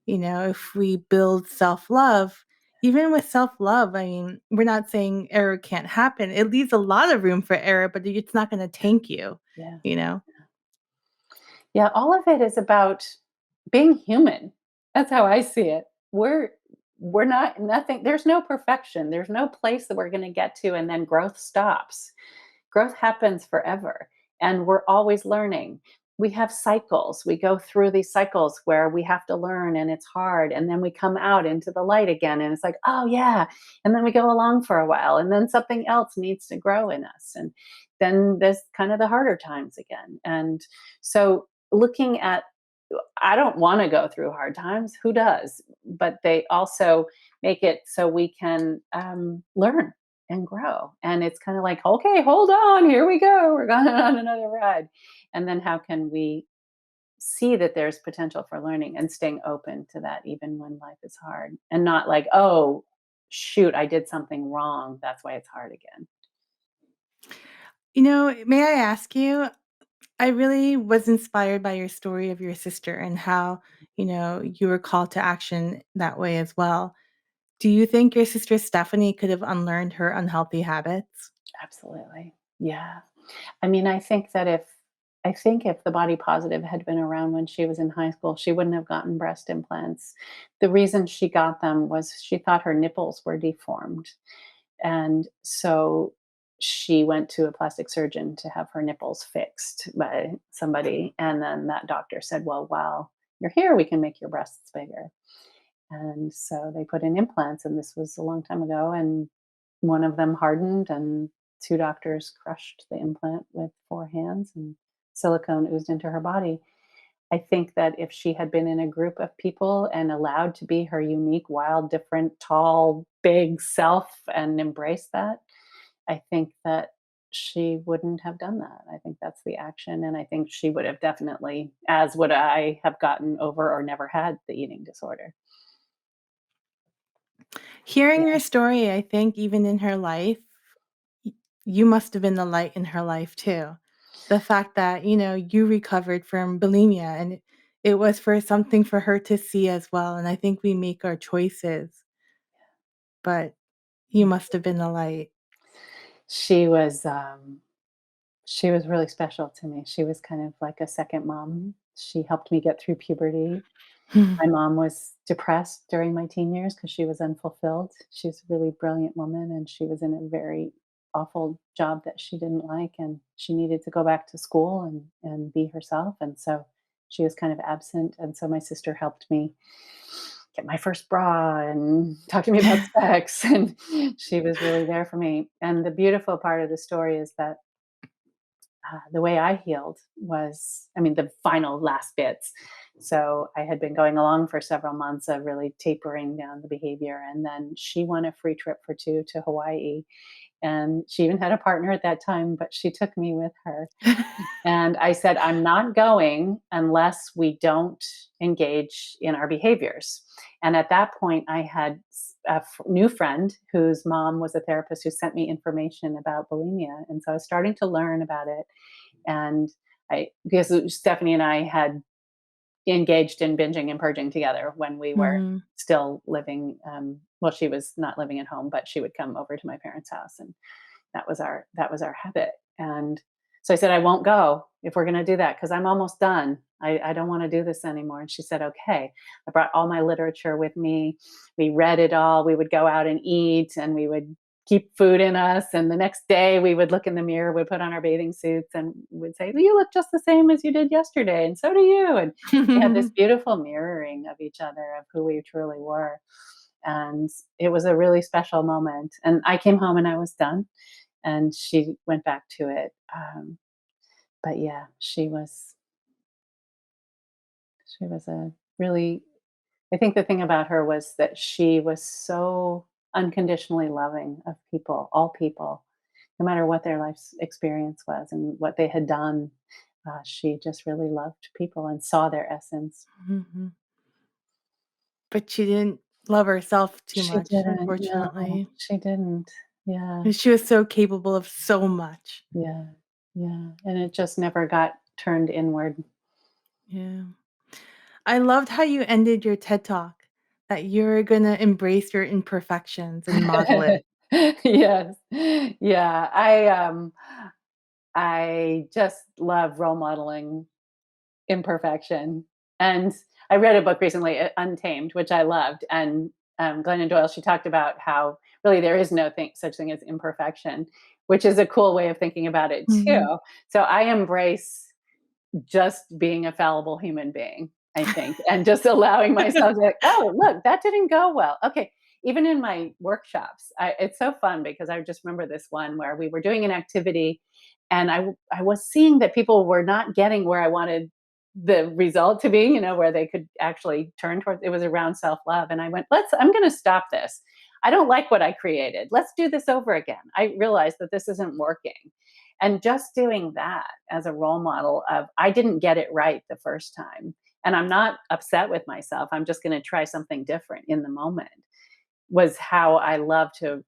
if we build self-love, even with self-love, I mean, we're not saying error can't happen. It leaves a lot of room for error, but it's not going to tank you, Yeah. you know? Yeah. All of it is about being human. That's how I see it. We're not nothing. There's no perfection. There's no place that we're going to get to and then growth stops. Growth happens forever, and we're always learning. We have cycles. We go through these cycles where we have to learn and it's hard, and then we come out into the light again and it's like, oh yeah, and then we go along for a while, and then something else needs to grow in us, and then there's kind of the harder times again. And so looking at, I don't want to go through hard times. Who does? But they also make it so we can learn and grow. And it's kind of like, okay, hold on, here we go. We're going on another ride. And then how can we see that there's potential for learning and staying open to that, even when life is hard, and not like, oh, shoot, I did something wrong. That's why it's hard again. May I ask you, I really was inspired by your story of your sister and how, you were called to action that way as well. Do you think your sister Stephanie could have unlearned her unhealthy habits? Absolutely. Yeah. I mean, I think if the body positive had been around when she was in high school, she wouldn't have gotten breast implants. The reason she got them was she thought her nipples were deformed. And so she went to a plastic surgeon to have her nipples fixed by somebody. And then that doctor said, well, while you're here, we can make your breasts bigger. And so they put in implants, and this was a long time ago. And one of them hardened, and 2 doctors crushed the implant with 4 hands, and silicone oozed into her body. I think that if she had been in a group of people and allowed to be her unique, wild, different, tall, big self and embrace that, I think that she wouldn't have done that. I think that's the action, and I think she would have definitely, as would I, have gotten over or never had the eating disorder. Hearing Yeah. your story, I think even in her life, y you must have been the light in her life too. The fact that, you recovered from bulimia, and it was for something for her to see as well, and I think we make our choices, but you must have been the light. She was, she was really special to me. She was kind of like a second mom. She helped me get through puberty. My mom was depressed during my teen years because she was unfulfilled. She's a really brilliant woman, and she was in a very awful job that she didn't like, and she needed to go back to school and be herself. And so she was kind of absent. And so my sister helped me get my first bra and talk to me about sex. And she was really there for me. And the beautiful part of the story is that the way I healed was, I mean, the final last bits. So I had been going along for several months of really tapering down the behavior. And then she won a free trip for two to Hawaii. And she even had a partner at that time, but she took me with her. And I said, I'm not going unless we don't engage in our behaviors. And at that point, I had new friend whose mom was a therapist who sent me information about bulimia. And so I was starting to learn about it. And because Stephanie and I had engaged in binging and purging together when we were Mhm. still living. Well, she was not living at home, but she would come over to my parents' house, and that was our habit. And so I said, I won't go if we're going to do that because I'm almost done. I don't want to do this anymore. And she said, okay. I brought all my literature with me. We read it all. We would go out and eat, and we would keep food in us. And the next day we would look in the mirror, we'd put on our bathing suits and would say, you look just the same as you did yesterday. And so do you. And we had this beautiful mirroring of each other, of who we truly were. And it was a really special moment. And I came home and I was done, and she went back to it. But yeah, she was a really, I think the thing about her was that she was so unconditionally loving of people, all people, no matter what their life's experience was and what they had done. She just really loved people and saw their essence. Mhm. But she didn't love herself too She much, didn't. No, unfortunately. she didn't. Yeah, And she was so capable of so much. yeah, yeah. And it just never got turned inward. Yeah. I loved how you ended your TED Talk, that you're gonna embrace your imperfections and model it. Yes. Yeah. I just love role modeling imperfection. And I read a book recently, Untamed, which I loved. And Glennon Doyle, she talked about how really there is no such thing as imperfection, which is a cool way of thinking about it Mhm. too. So I embrace just being a fallible human being, I think, and just allowing myself to, like, oh, look, that didn't go well. Okay. Even in my workshops, it's so fun because I just remember this one where we were doing an activity, and I was seeing that people were not getting where I wanted the result to be, where they could actually turn towards it. Was around self love. And I went, I'm going to stop this. I don't like what I created. Let's do this over again. I realized that this isn't working. And just doing that as a role model of, I didn't get it right the first time, and I'm not upset with myself. I'm just going to try something different in the moment, was how I love to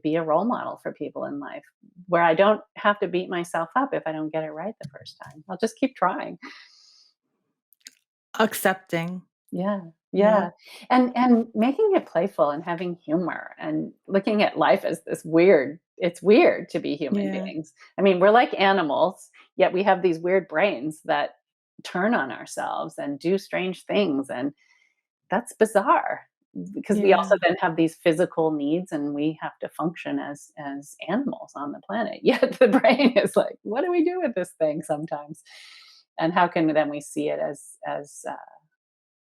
be a role model for people in life, where I don't have to beat myself up if I don't get it right the first time. I'll just keep trying. Accepting. Yeah. Yeah. Yeah. And making it playful and having humor and looking at life as this weird. It's weird to be human Yeah. beings. I mean, we're like animals, yet we have these weird brains that turn on ourselves and do strange things, and that's bizarre because we Yeah. also then have these physical needs, and we have to function as animals on the planet. Yet the brain is like, what do we do with this thing sometimes? And how can then we see it as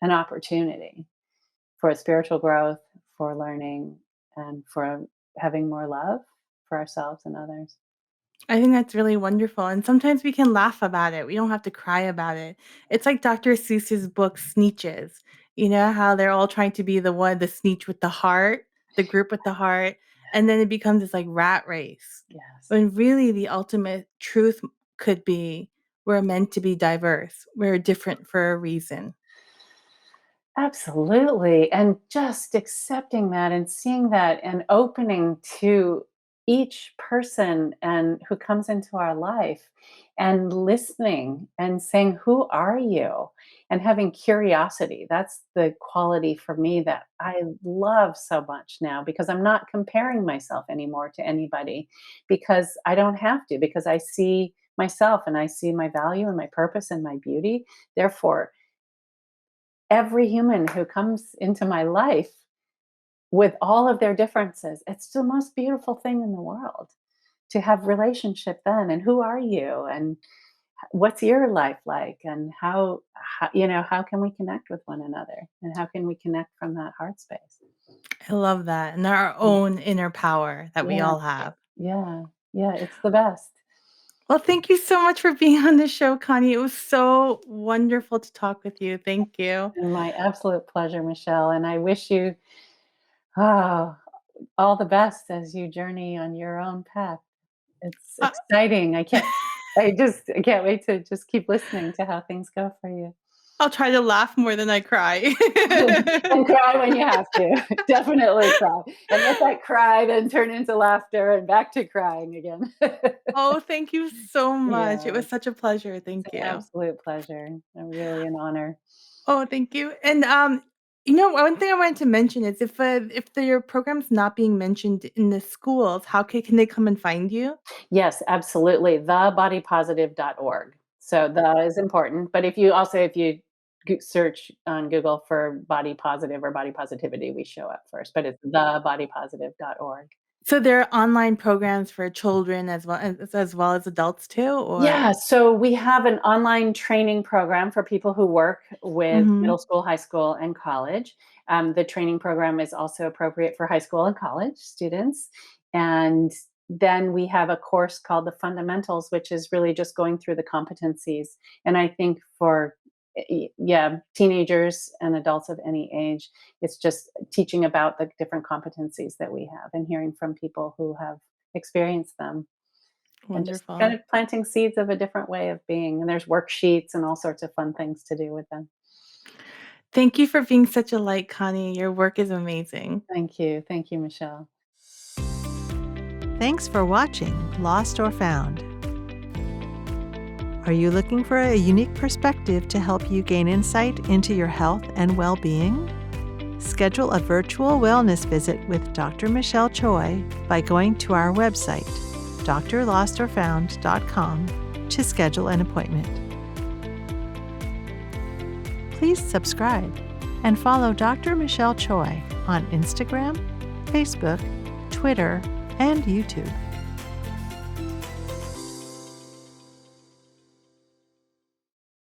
an opportunity for spiritual growth, for learning, and for having more love for ourselves and others. I think that's really wonderful, and sometimes we can laugh about it, we don't have to cry about it. It's like Dr. Seuss's book, Sneetches. You know how they're all trying to be the Sneetch with the heart, the group with the heart, And then it becomes this like rat race. Yes. When really the ultimate truth could be we're meant to be diverse. We're different for a reason. Absolutely. And just accepting that and seeing that and opening to each person and who comes into our life and listening and saying, who are you? And having curiosity. That's the quality for me that I love so much now, because I'm not comparing myself anymore to anybody, because I don't have to, because I see myself and I see my value and my purpose and my beauty. Therefore, every human who comes into my life, with all of their differences, it's the most beautiful thing in the world to have relationship then. And who are you? And what's your life like? And how can we connect with one another? And how can we connect from that heart space? I love that. And our Mm. own inner power that we Yeah, all have. yeah, yeah. It's the best. Well, thank you so much for being on the show, Connie. It was so wonderful to talk with you. Thank you. And my absolute pleasure, Michelle. And I wish you oh, all the best as you journey on your own path. It's Uh, exciting. I can't wait to just keep listening to how things go for you. I'll try to laugh more than I cry. And cry when you have to. Definitely cry. And let that cry then turn into laughter and back to crying again. Oh, thank you so much. It Yeah, was such a pleasure. it's Thank an you. absolute pleasure. Really an honor. Oh, thank you. And one thing I wanted to mention is if your program's not being mentioned in the schools, how can they come and find you? Yes, absolutely. Thebodypositive.org. So the is important. But if you search on Google for body positive or body positivity, we show up first. But it's thebodypositive.org. So there are online programs for children as well as adults too, or Yeah, so we have an online training program for people who work with Mhm. middle school, high school, and college. The training program is also appropriate for high school and college students. And then we have a course called the Fundamentals, which is really just going through the competencies. And I think for yeah, teenagers and adults of any age, it's just teaching about the different competencies that we have and hearing from people who have experienced them, and just kind Wonderful. of planting seeds of a different way of being. And there's worksheets and all sorts of fun things to do with them. Thank you for being such a light, Connie. Your work is amazing. Thank you. Thank you, Michelle. Thanks for watching Lost or Found. Are you looking for a unique perspective to help you gain insight into your health and well-being? Schedule a virtual wellness visit with Dr. Michelle Choi by going to our website, drlostorfound.com, to schedule an appointment. Please subscribe and follow Dr. Michelle Choi on Instagram, Facebook, Twitter, and YouTube.